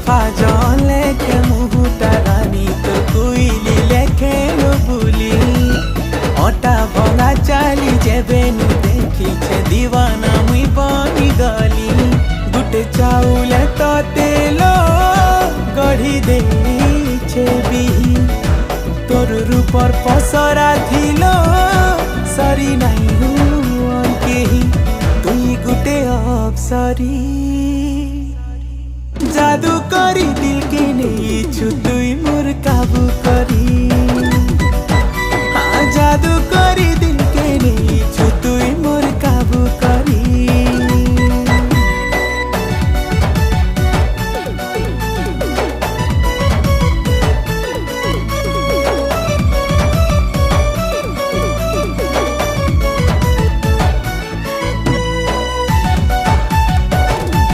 পাজন লেখে মুহুটা রানী তোর কুইলি লেখে বুলি অটা ভঙা চালি যেবেনু দেখিছে দিওয়ানা মুই বনি গলি গুটে চাউলে তো তেল গঢ়ি দেইছে বিহি তোর রূপর পসরা থিল সরি নাই হুন কেহি তুই গুটে অপসরি जादू करी दिल के नहीं छु तुई मोर काबू करी